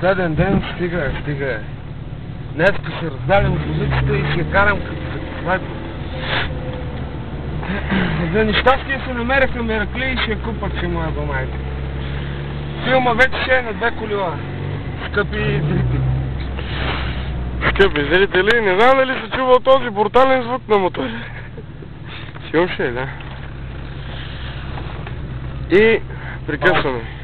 Даден ден стига. Днеска се раздалям от музиката и си я карам като свайпа. За нещастие се намериха меракли и ще я купат, че моя бамайка. Филма вече ще е на 2 колела. Скъпи зрители. Скъпи зрители, не знам дали се чува този брутален звук на мотора. Филм ще е, да. И прекъсваме.